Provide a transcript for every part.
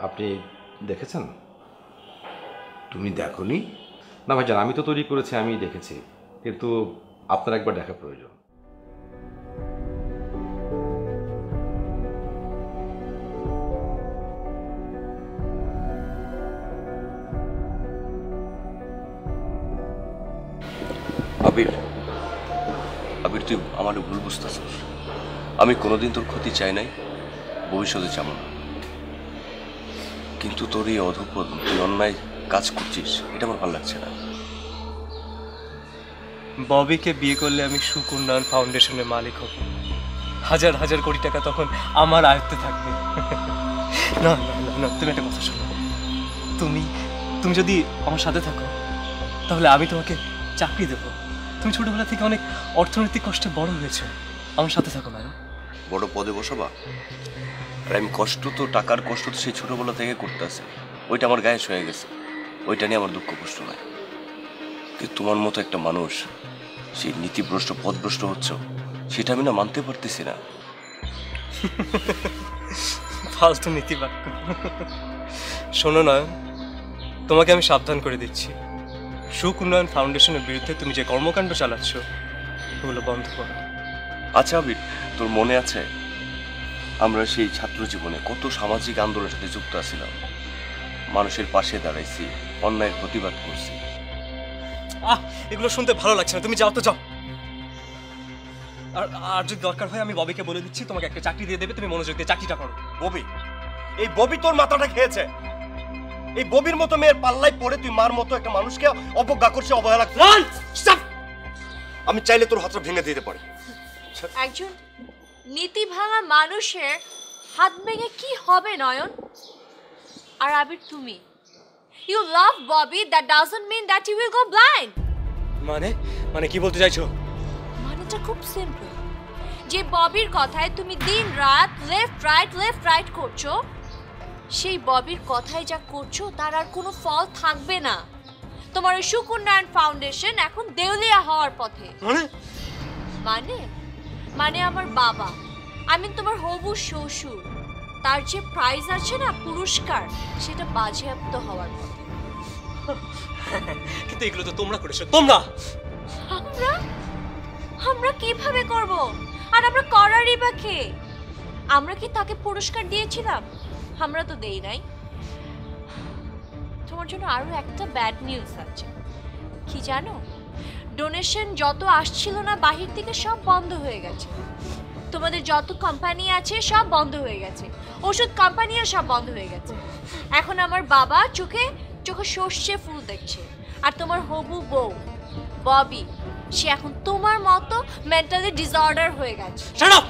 আপনি দেখেছেন? তুমি দেখোনি? না ভাইজান, আমি তো তৈরি করেছি, আমি দেখেছি, কিন্তু আপনার একবার দেখা প্রয়োজন। আবির, আবির তুই আমার ভুল বুঝতেছিস। আমি কোনোদিন তোর ক্ষতি চাই নাই, ভবিষ্যতে চাবো না। কিন্তু তোর এই অধপতন, তুই অন্যায় কাজ করছিস, এটা আমার ভালো লাগছে না। ববিকে বিয়ে করলে আমি সুখ উন্নয়ন ফাউন্ডেশনের মালিক হব, হাজার হাজার কোটি টাকা তখন আমার আয়ত্তে থাকবে। না না না না, তুমি একটা কথা শোনো। তুমি তুমি যদি আমার সাথে থাকো তাহলে আমি তোমাকে চাকরি দেবো। তুমি ছোটবেলা থেকে অনেক অর্থনৈতিক কষ্টে বড় হয়েছো, আমার সাথে থাকো না। বড় পদে বসবা, আর আমি কষ্ট তো, টাকার কষ্ট তো সেই ছোটবেলা থেকে করতেছি, ওইটা আমার গায়ে হয়ে গেছে, ওইটা নিয়ে আমার দুঃখ কষ্ট নাই। কিন্তু তোমার মতো একটা মানুষ সেই নীতিভ্রষ্ট পথভ্রষ্ট হচ্ছে, সেটা আমি না মানতে পারতেছি না। ফালতু নীতি বাক্য। শোনো না, তোমাকে আমি সাবধান করে দিচ্ছি, সুখ উন্নয়ন ফাউন্ডেশনের বিরুদ্ধে তুমি যে কর্মকাণ্ড চালাচ্ছ ওগুলো বন্ধ করো। আচ্ছা আবির, তোর মনে আছে আমরা সেই ছাত্র জীবনে কত সামাজিক আন্দোলনের সাথে যুক্ত আছিলাম, মানুষের পাশে দাঁড়াইছি, অন্যায়ের প্রতিবাদ করছি। এগুলো শুনতে ভালো লাগছে না, তুমি যাও তো, যাও। আর আর যদি দরকার হয় আমি ববিকে বলে দিচ্ছি তোমাকে একটা চাকরি দিয়ে দেবে, তুমি মনোযোগ দিয়ে চাকরিটা করো। ববি, এই ববি তোর মাথাটা খেয়েছে। এই ববির মতো মেয়ের পাল্লাই পড়ে তুই মার মতো একটা মানুষকে অবজ্ঞা করছিস, অবহেলা করছিস। আমি চাইলে তোর হাতটা ভেঙে দিতে পারি। একজন নীতি ভাঙা মানুষের হাত ভেঙে কি হবে নয়ন? আর আবির, তুমি you love Bobby, that doesn't mean that you will go blind. মানে কি বলতে চাইছো? মানেটা খুব সিম্পল, যে ববির কথায় তুমি দিন রাত লেফট রাইট করছো, সেই ববির কথায় যা করছো তার আর কোনো ফল থাকবে না। তোমার ওই সুখ উন্নয়ন ফাউন্ডেশন এখন দেউলিয়া হওয়ার পথে। মানে আমার বাবা, আমি তোমার হবু শ্বশুর, তার যে প্রাইজ আছে না, পুরস্কার, সেটা বাজেয়াপ্ত হওয়ার পথে। কিন্তু এগুলো তো তোমরা করেছো। তোমরা আমরা কিভাবে করব? আর আমরা করারই বা কে? আমরা কি তাকে পুরস্কার দিয়েছিলাম? আমরা তো দেই নাই। তোমার জন্য আরো একটা ব্যাড নিউজ আছে। কি জানো? ডোনেশন যত আসছিল না বাহির থেকে সব বন্ধ হয়ে গেছে। তোমাদের যত কোম্পানি আছে সব বন্ধ হয়ে গেছে, ওষুধ কোম্পানিও সব বন্ধ হয়ে গেছে। এখন আমার বাবা চোখে সর্ষে ফুল দেখছে, আর তোমার হবু বউ ববি, সে এখন তোমার মতো মেন্টালি ডিসঅর্ডার হয়ে গেছে। Shut up!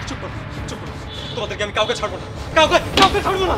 চুপ করো, তোমাদেরকে আমি কাউকে ছাড়বো না, কাউকে ছাড়বো না।